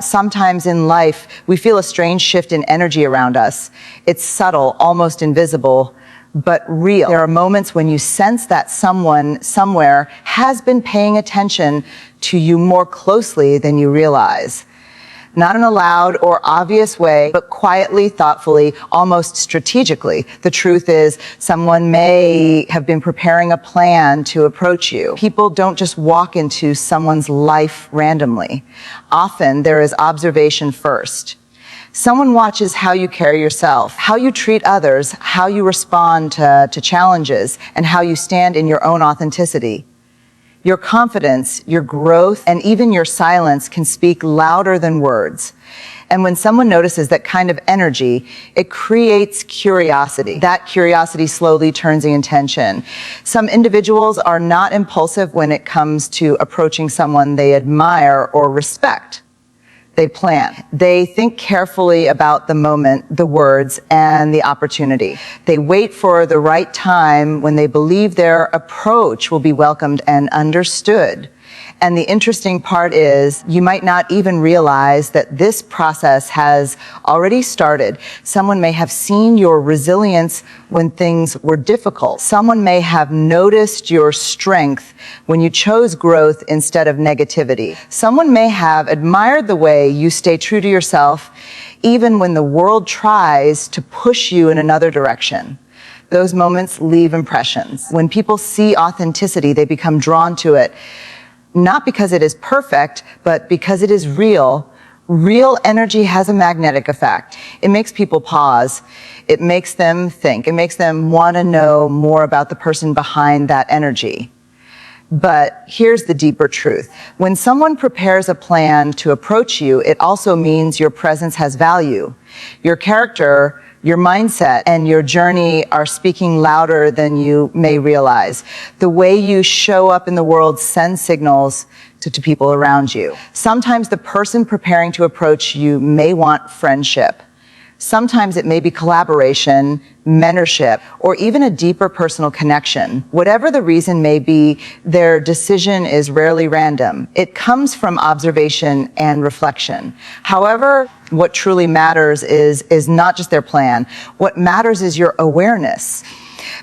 sometimes in life we feel a strange shift in energy around us. It's subtle, almost invisible, but real. There are moments when you sense that someone somewhere has been paying attention to you more closely than you realize. Not in a loud or obvious way, but quietly, thoughtfully, almost strategically. The truth is, someone may have been preparing a plan to approach you. People don't just walk into someone's life randomly. Often, there is observation first. Someone watches how you carry yourself, how you treat others, how you respond to challenges, and how you stand in your own authenticity. Your confidence, your growth, and even your silence can speak louder than words. And when someone notices that kind of energy, it creates curiosity. That curiosity slowly turns into intention. Some individuals are not impulsive when it comes to approaching someone they admire or respect. They plan. They think carefully about the moment, the words, and the opportunity. They wait for the right time when they believe their approach will be welcomed and understood. And the interesting part is, you might not even realize that this process has already started. Someone may have seen your resilience when things were difficult. Someone may have noticed your strength when you chose growth instead of negativity. Someone may have admired the way you stay true to yourself, even when the world tries to push you in another direction. Those moments leave impressions. When people see authenticity, they become drawn to it. Not because it is perfect, but because it is real. Real energy has a magnetic effect. It makes people pause. It makes them think. It makes them want to know more about the person behind that energy. But here's the deeper truth. When someone prepares a plan to approach you, it also means your presence has value. Your character, your mindset, and your journey are speaking louder than you may realize. The way you show up in the world sends signals to people around you. Sometimes the person preparing to approach you may want friendship. Sometimes it may be collaboration, mentorship, or even a deeper personal connection. Whatever the reason may be, their decision is rarely random. It comes from observation and reflection. However, what truly matters is not just their plan. What matters is your awareness.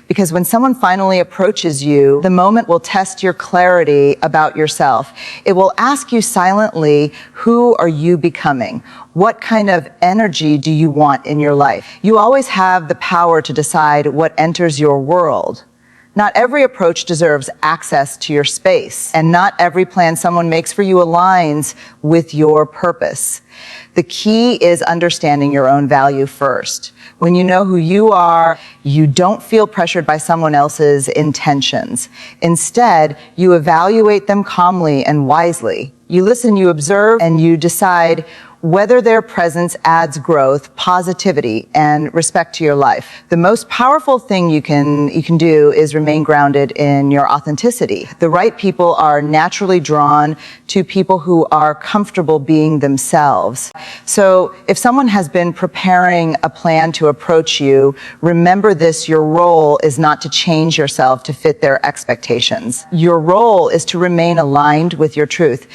Because when someone finally approaches you, the moment will test your clarity about yourself. It will ask you silently, who are you becoming? What kind of energy do you want in your life? You always have the power to decide what enters your world. Not every approach deserves access to your space, and not every plan someone makes for you aligns with your purpose. The key is understanding your own value first. When you know who you are, you don't feel pressured by someone else's intentions. Instead, you evaluate them calmly and wisely. You listen, you observe, and you decide whether their presence adds growth, positivity, and respect to your life. The most powerful thing you can do is remain grounded in your authenticity. The right people are naturally drawn to people who are comfortable being themselves. So if someone has been preparing a plan to approach you, remember this: your role is not to change yourself to fit their expectations. Your role is to remain aligned with your truth.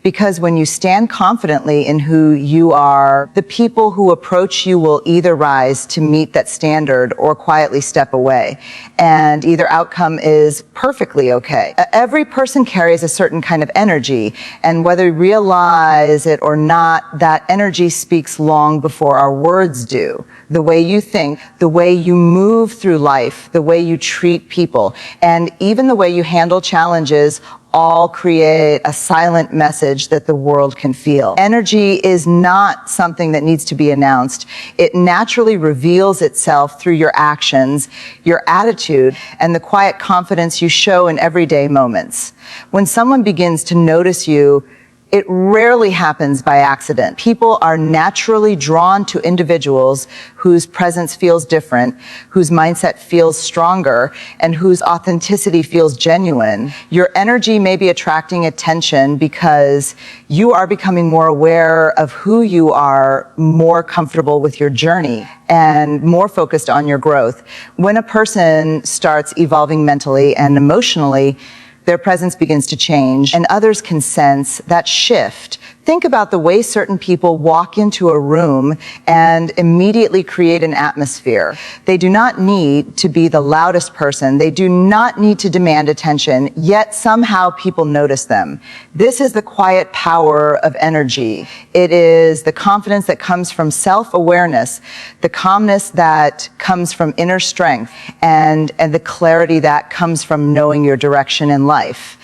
Because when you stand confidently in who you are, the people who approach you will either rise to meet that standard or quietly step away. And either outcome is perfectly okay. Every person carries a certain kind of energy, and whether you realize it or not, that energy speaks long before our words do. The way you think, the way you move through life, the way you treat people, and even the way you handle challenges all create a silent message that the world can feel. Energy is not something that needs to be announced. It naturally reveals itself through your actions, your attitude, and the quiet confidence you show in everyday moments. When someone begins to notice you, it rarely happens by accident. People are naturally drawn to individuals whose presence feels different, whose mindset feels stronger, and whose authenticity feels genuine. Your energy may be attracting attention because you are becoming more aware of who you are, more comfortable with your journey, and more focused on your growth. When a person starts evolving mentally and emotionally, their presence begins to change, and others can sense that shift. Think about the way certain people walk into a room and immediately create an atmosphere. They do not need to be the loudest person. They do not need to demand attention, yet somehow people notice them. This is the quiet power of energy. It is the confidence that comes from self-awareness, the calmness that comes from inner strength, and the clarity that comes from knowing your direction in life.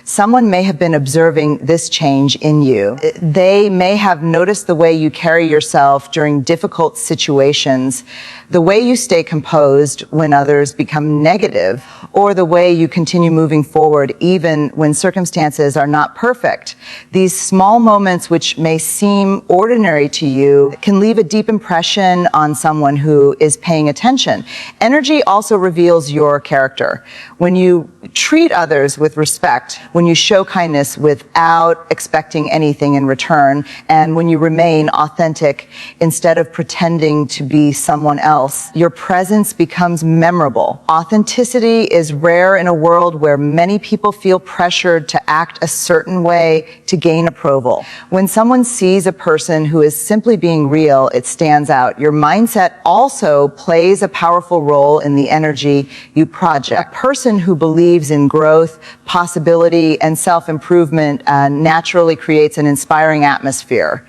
Someone may have been observing this change in you. They may have noticed the way you carry yourself during difficult situations, the way you stay composed when others become negative, or the way you continue moving forward even when circumstances are not perfect. These small moments, which may seem ordinary to you, can leave a deep impression on someone who is paying attention. Energy also reveals your character. When you treat others with respect, when you show kindness without expecting anything in return, and when you remain authentic instead of pretending to be someone else, your presence becomes memorable. Authenticity is rare in a world where many people feel pressured to act a certain way to gain approval. When someone sees a person who is simply being real, it stands out. Your mindset also plays a powerful role in the energy you project. A person who believes in growth, possibility, and self-improvement naturally creates an inspiring atmosphere.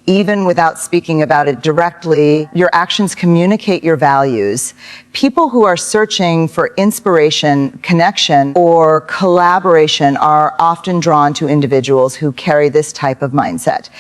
Even without speaking about it directly, your actions communicate your values. People who are searching for inspiration, connection, or collaboration are often drawn to individuals who carry this type of mindset.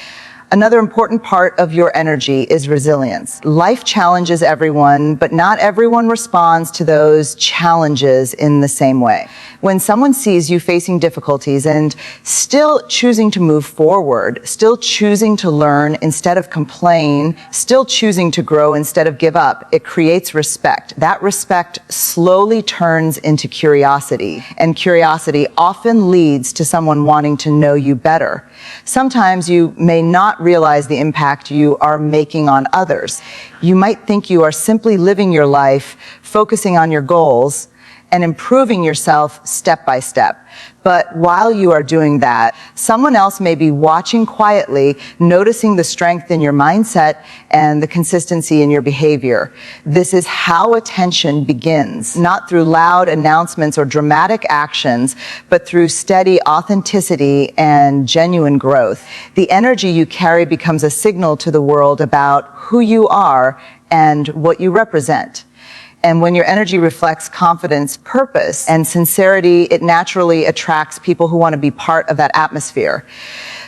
Another important part of your energy is resilience. Life challenges everyone, but not everyone responds to those challenges in the same way. When someone sees you facing difficulties and still choosing to move forward, still choosing to learn instead of complain, still choosing to grow instead of give up, it creates respect. That respect slowly turns into curiosity, and curiosity often leads to someone wanting to know you better. Sometimes you may not realize the impact you are making on others. You might think you are simply living your life, focusing on your goals, and improving yourself step by step. But while you are doing that, someone else may be watching quietly, noticing the strength in your mindset and the consistency in your behavior. This is how attention begins, not through loud announcements or dramatic actions, but through steady authenticity and genuine growth. The energy you carry becomes a signal to the world about who you are and what you represent. And when your energy reflects confidence, purpose, and sincerity, it naturally attracts people who want to be part of that atmosphere.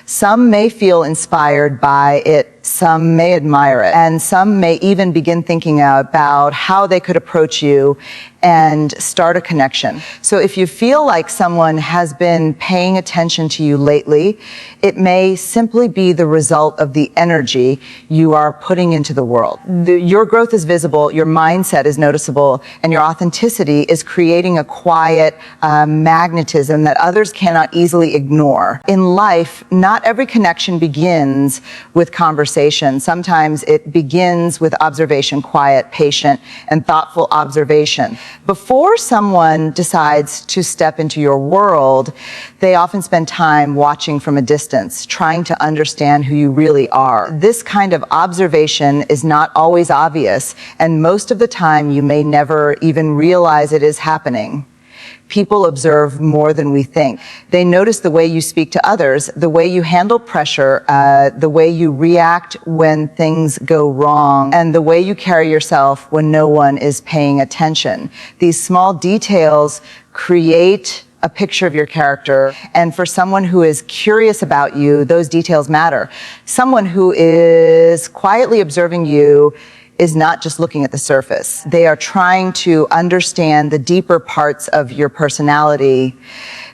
Some may feel inspired by it, some may admire it, and some may even begin thinking about how they could approach you and start a connection. So if you feel like someone has been paying attention to you lately, it may simply be the result of the energy you are putting into the world. Your growth is visible, your mindset is noticeable, and your authenticity is creating a quiet magnetism that others cannot easily ignore. In life, not every connection begins with conversation. Sometimes it begins with observation, quiet, patient, and thoughtful observation. Before someone decides to step into your world, they often spend time watching from a distance, trying to understand who you really are. This kind of observation is not always obvious, and most of the time you may never even realize it is happening. People observe more than we think. They notice the way you speak to others, the way you handle pressure, the way you react when things go wrong, and the way you carry yourself when no one is paying attention. These small details create a picture of your character, and for someone who is curious about you, those details matter. Someone who is quietly observing you is not just looking at the surface. They are trying to understand the deeper parts of your personality.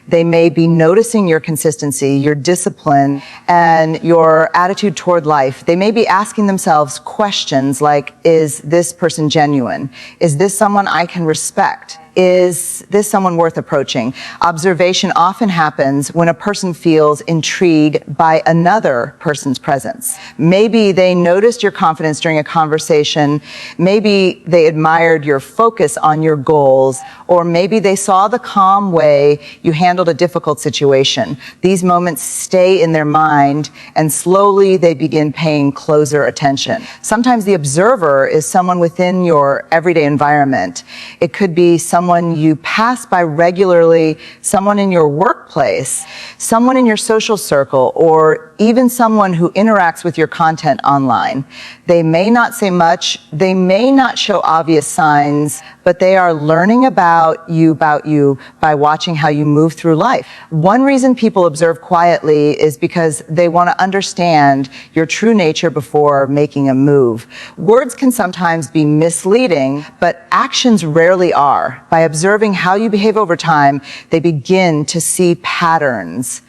They may be noticing your consistency, your discipline, and your attitude toward life. They may be asking themselves questions like, is this person genuine? Is this someone I can respect? Is this someone worth approaching? Observation often happens when a person feels intrigued by another person's presence. Maybe they noticed your confidence during a conversation, maybe they admired your focus on your goals, or maybe they saw the calm way you handled a difficult situation. These moments stay in their mind, and slowly they begin paying closer attention. Sometimes the observer is someone within your everyday environment. It could be someone you pass by regularly, someone in your workplace, someone in your social circle, or even someone who interacts with your content online. They may not say much, they may not show obvious signs, but they are learning about you by watching how you move through life. One reason people observe quietly is because they want to understand your true nature before making a move. Words can sometimes be misleading, but actions rarely are. By observing how you behave over time, they begin to see patterns.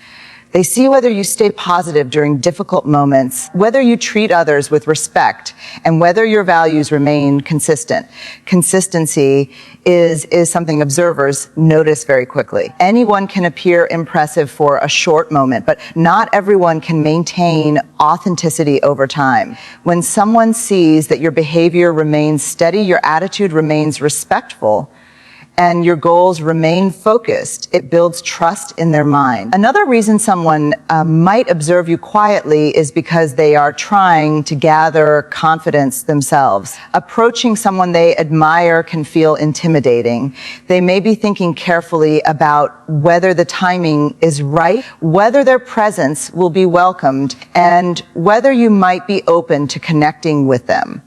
They see whether you stay positive during difficult moments, whether you treat others with respect, and whether your values remain consistent. Consistency is something observers notice very quickly. Anyone can appear impressive for a short moment, but not everyone can maintain authenticity over time. When someone sees that your behavior remains steady, your attitude remains respectful, and your goals remain focused, it builds trust in their mind. Another reason someone might observe you quietly is because they are trying to gather confidence themselves. Approaching someone they admire can feel intimidating. They may be thinking carefully about whether the timing is right, whether their presence will be welcomed, and whether you might be open to connecting with them.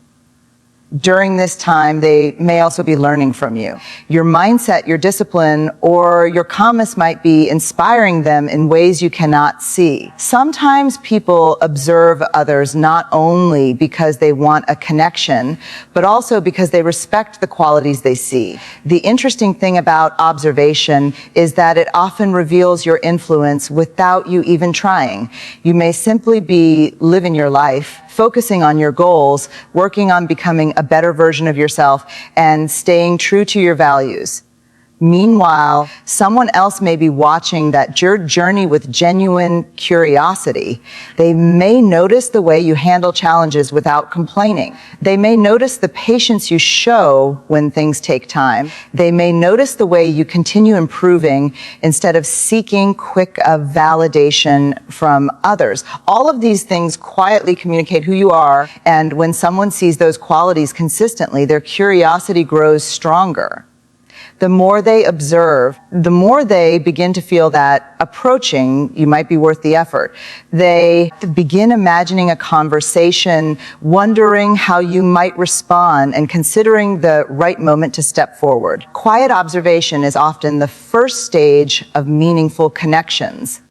During this time, they may also be learning from you. Your mindset, your discipline, or your calmness might be inspiring them in ways you cannot see. Sometimes people observe others not only because they want a connection, but also because they respect the qualities they see. The interesting thing about observation is that it often reveals your influence without you even trying. You may simply be living your life, focusing on your goals, working on becoming a better version of yourself, and staying true to your values. Meanwhile, someone else may be watching that your journey with genuine curiosity. They may notice the way you handle challenges without complaining. They may notice the patience you show when things take time. They may notice the way you continue improving instead of seeking quick validation from others. All of these things quietly communicate who you are, and when someone sees those qualities consistently, their curiosity grows stronger. The more they observe, the more they begin to feel that approaching you might be worth the effort. They begin imagining a conversation, wondering how you might respond, and considering the right moment to step forward. Quiet observation is often the first stage of meaningful connections.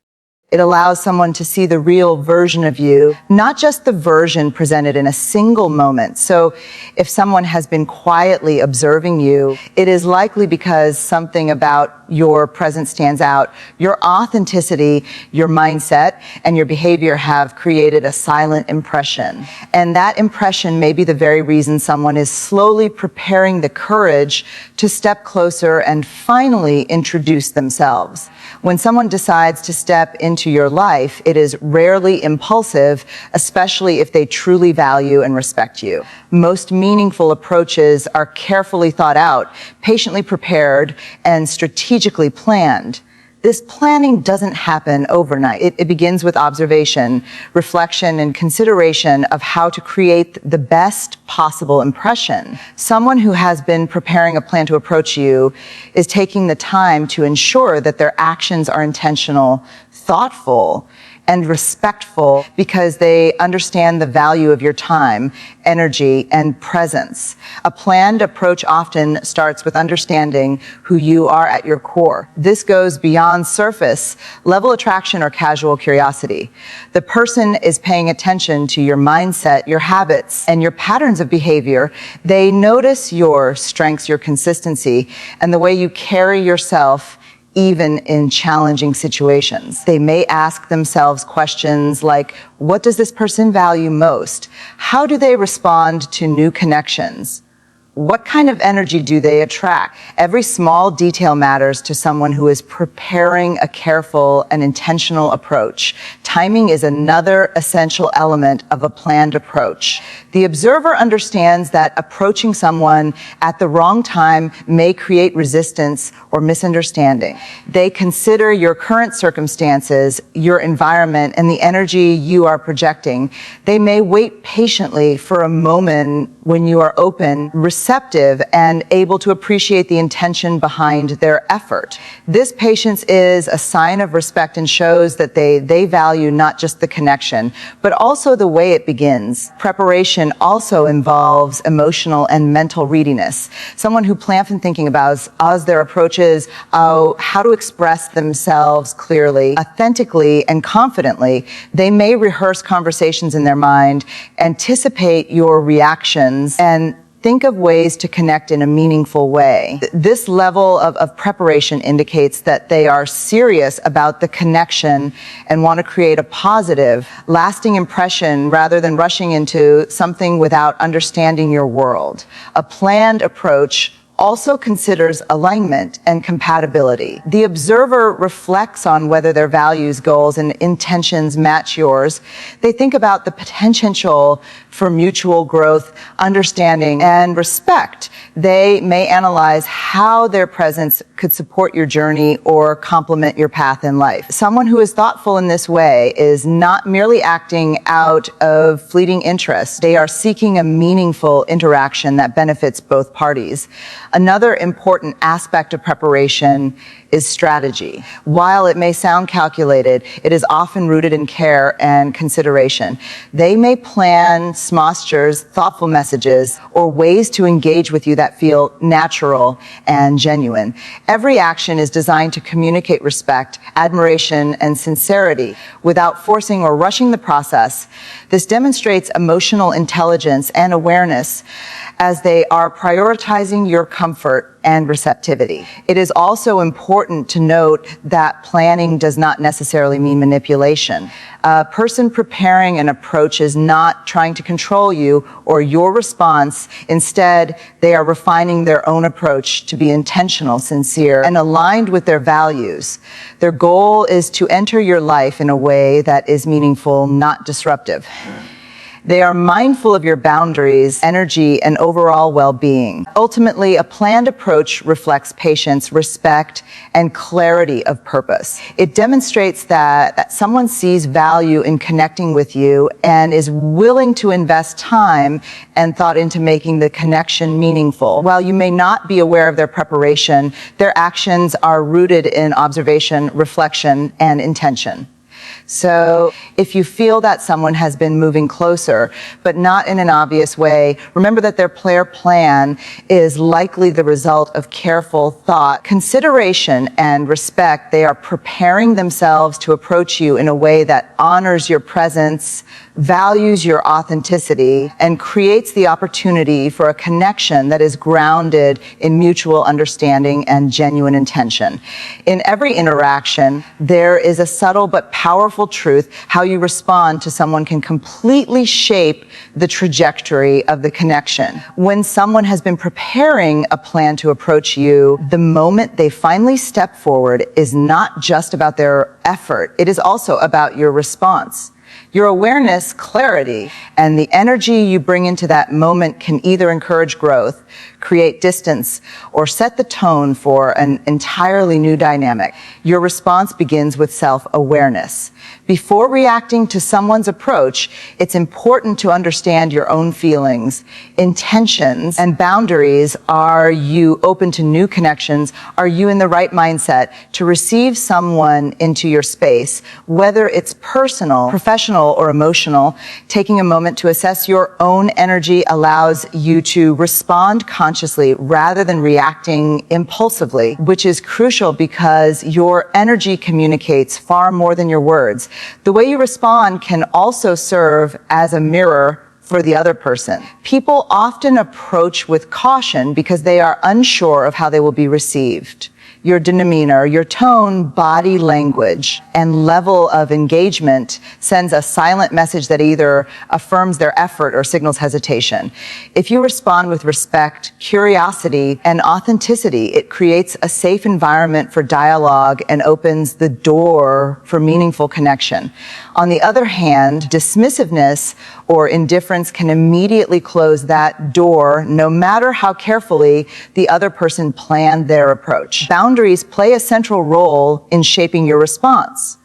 It allows someone to see the real version of you, not just the version presented in a single moment. So if someone has been quietly observing you, it is likely because something about your presence stands out. Your authenticity, your mindset, and your behavior have created a silent impression. And that impression may be the very reason someone is slowly preparing the courage to step closer and finally introduce themselves. When someone decides to step into your life, it is rarely impulsive, especially if they truly value and respect you. Most meaningful approaches are carefully thought out, patiently prepared, and strategically planned. This planning doesn't happen overnight. It begins with observation, reflection, and consideration of how to create the best possible impression. Someone who has been preparing a plan to approach you is taking the time to ensure that their actions are intentional, thoughtful, and respectful because they understand the value of your time, energy, and presence. A planned approach often starts with understanding who you are at your core. This goes beyond surface level attraction or casual curiosity. The person is paying attention to your mindset, your habits, and your patterns of behavior. They notice your strengths, your consistency, and the way you carry yourself even in challenging situations. They may ask themselves questions like, what does this person value most? How do they respond to new connections? What kind of energy do they attract? Every small detail matters to someone who is preparing a careful and intentional approach. Timing is another essential element of a planned approach. The observer understands that approaching someone at the wrong time may create resistance or misunderstanding. They consider your current circumstances, your environment, and the energy you are projecting. They may wait patiently for a moment when you are open, receptive, and able to appreciate the intention behind their effort. This patience is a sign of respect and shows that they value not just the connection, but also the way it begins. Preparation also involves emotional and mental readiness. Someone who plans and thinking about as their approaches, how to express themselves clearly, authentically, and confidently. They may rehearse conversations in their mind, anticipate your reactions, and think of ways to connect in a meaningful way. This level of preparation indicates that they are serious about the connection and want to create a positive, lasting impression rather than rushing into something without understanding your world. A planned approach also considers alignment and compatibility. The observer reflects on whether their values, goals, and intentions match yours. They think about the potential for mutual growth, understanding, and respect. They may analyze how their presence could support your journey or complement your path in life. Someone who is thoughtful in this way is not merely acting out of fleeting interest. They are seeking a meaningful interaction that benefits both parties. Another important aspect of preparation is strategy. While it may sound calculated, it is often rooted in care and consideration. They may plan postures, thoughtful messages, or ways to engage with you that feel natural and genuine. Every action is designed to communicate respect, admiration, and sincerity without forcing or rushing the process. This demonstrates emotional intelligence and awareness as they are prioritizing your comfort and receptivity. It is also important to note that planning does not necessarily mean manipulation. A person preparing an approach is not trying to control you or your response. Instead, they are refining their own approach to be intentional, sincere, and aligned with their values. Their goal is to enter your life in a way that is meaningful, not disruptive. They are mindful of your boundaries, energy, and overall well-being. Ultimately, a planned approach reflects patience, respect, and clarity of purpose. It demonstrates that someone sees value in connecting with you and is willing to invest time and thought into making the connection meaningful. While you may not be aware of their preparation, their actions are rooted in observation, reflection, and intention. So if you feel that someone has been moving closer, but not in an obvious way, remember that their plan is likely the result of careful thought, consideration, and respect. They are preparing themselves to approach you in a way that honors your presence, values your authenticity, and creates the opportunity for a connection that is grounded in mutual understanding and genuine intention. In every interaction, there is a subtle but powerful truth. How you respond to someone can completely shape the trajectory of the connection. When someone has been preparing a plan to approach you, the moment they finally step forward is not just about their effort, it is also about your response. Your awareness, clarity, and the energy you bring into that moment can either encourage growth, create distance, or set the tone for an entirely new dynamic. Your response begins with self-awareness. Before reacting to someone's approach, it's important to understand your own feelings, intentions, and boundaries. Are you open to new connections? Are you in the right mindset to receive someone into your space? Whether it's personal, professional, or emotional, taking a moment to assess your own energy allows you to respond consciously rather than reacting impulsively, which is crucial because your energy communicates far more than your words. The way you respond can also serve as a mirror for the other person. People often approach with caution because they are unsure of how they will be received. your demeanor, your tone, body language, and level of engagement sends a silent message that either affirms their effort or signals hesitation. If you respond with respect, curiosity, and authenticity, it creates a safe environment for dialogue and opens the door for meaningful connection. On the other hand, dismissiveness or indifference can immediately close that door, no matter how carefully the other person planned their approach. Boundaries play a central role in shaping your response.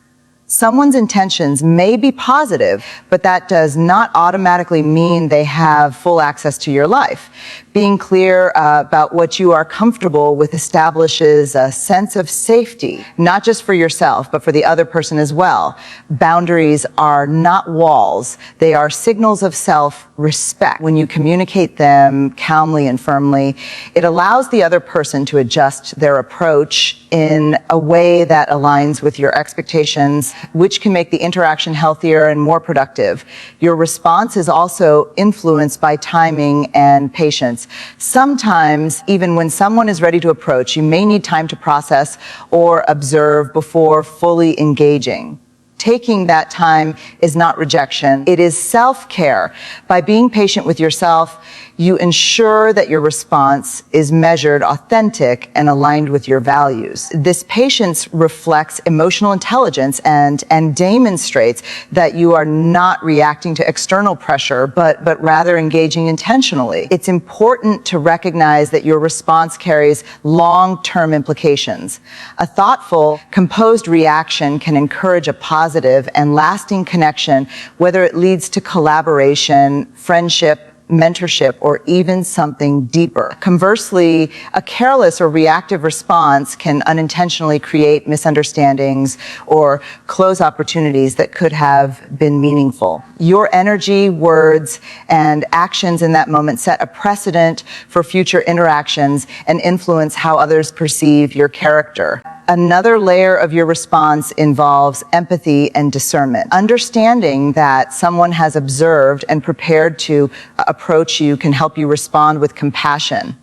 Someone's intentions may be positive, but that does not automatically mean they have full access to your life. Being clear about what you are comfortable with establishes a sense of safety, not just for yourself, but for the other person as well. Boundaries are not walls. They are signals of self-respect. When you communicate them calmly and firmly, it allows the other person to adjust their approach in a way that aligns with your expectations, which can make the interaction healthier and more productive. Your response is also influenced by timing and patience. Sometimes, even when someone is ready to approach, you may need time to process or observe before fully engaging. Taking that time is not rejection, it is self-care. By being patient with yourself, you ensure that your response is measured, authentic, and aligned with your values. This patience reflects emotional intelligence and demonstrates that you are not reacting to external pressure, but rather engaging intentionally. It's important to recognize that your response carries long-term implications. A thoughtful, composed reaction can encourage a positive and lasting connection, whether it leads to collaboration, friendship, mentorship, or even something deeper. Conversely, a careless or reactive response can unintentionally create misunderstandings or close opportunities that could have been meaningful. Your energy, words, and actions in that moment set a precedent for future interactions and influence how others perceive your character. Another layer of your response involves empathy and discernment. Understanding that someone has observed and prepared to approach you can help you respond with compassion.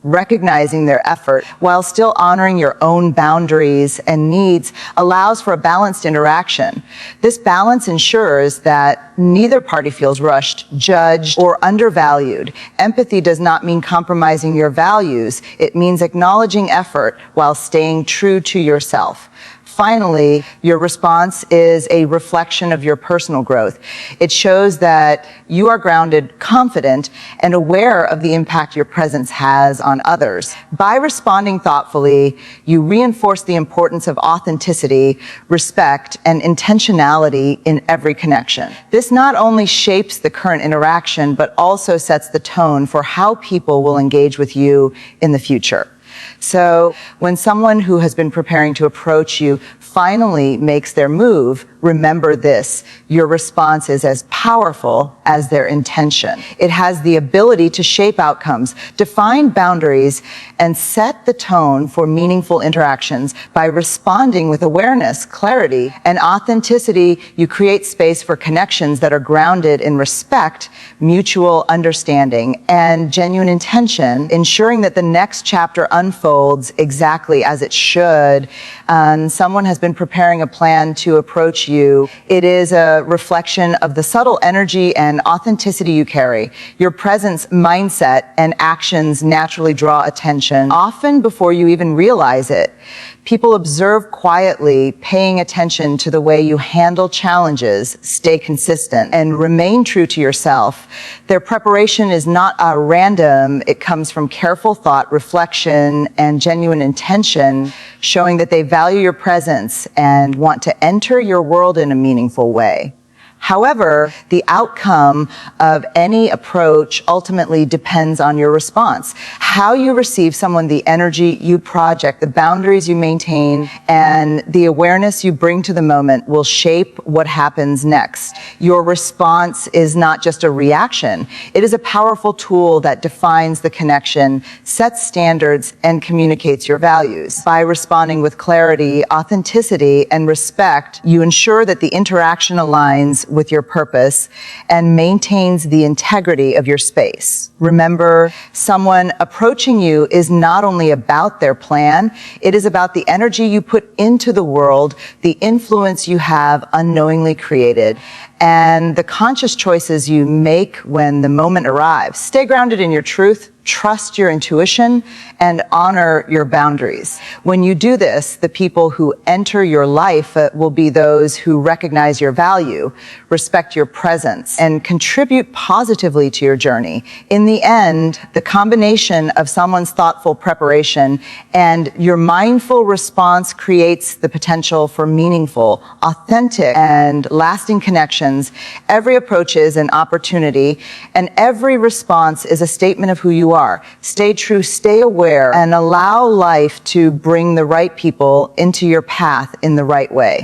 Recognizing their effort while still honoring your own boundaries and needs allows for a balanced interaction. This balance ensures that neither party feels rushed, judged, or undervalued. Empathy does not mean compromising your values. It means acknowledging effort while staying true to yourself. Finally, your response is a reflection of your personal growth. It shows that you are grounded, confident, and aware of the impact your presence has on others. By responding thoughtfully, you reinforce the importance of authenticity, respect, and intentionality in every connection. This not only shapes the current interaction, but also sets the tone for how people will engage with you in the future. So when someone who has been preparing to approach you finally makes their move, remember this: your response is as powerful as their intention. It has the ability to shape outcomes, define boundaries, and set the tone for meaningful interactions. By responding with awareness, clarity, and authenticity, you create space for connections that are grounded in respect, mutual understanding, and genuine intention, ensuring that the next chapter unfolds exactly as it should. Someone has been preparing a plan to approach you. It is a reflection of the subtle energy and authenticity you carry. Your presence, mindset, and actions naturally draw attention, often before you even realize it. People observe quietly, paying attention to the way you handle challenges, stay consistent, and remain true to yourself. Their preparation is not random. It comes from careful thought, reflection, and genuine intention, showing that they value your presence and want to enter your world in a meaningful way. However, the outcome of any approach ultimately depends on your response. How you receive someone, the energy you project, the boundaries you maintain, and the awareness you bring to the moment will shape what happens next. Your response is not just a reaction. It is a powerful tool that defines the connection, sets standards, and communicates your values. By responding with clarity, authenticity, and respect, you ensure that the interaction aligns with your purpose and maintains the integrity of your space. Remember, someone approaching you is not only about their plan, it is about the energy you put into the world, the influence you have unknowingly created, and the conscious choices you make when the moment arrives. Stay grounded in your truth, trust your intuition, and honor your boundaries. When you do this, the people who enter your life will be those who recognize your value, respect your presence, and contribute positively to your journey. In the end, the combination of someone's thoughtful preparation and your mindful response creates the potential for meaningful, authentic, and lasting connections. Every approach is an opportunity, and every response is a statement of who you are. Stay true, stay aware, and allow life to bring the right people into your path in the right way.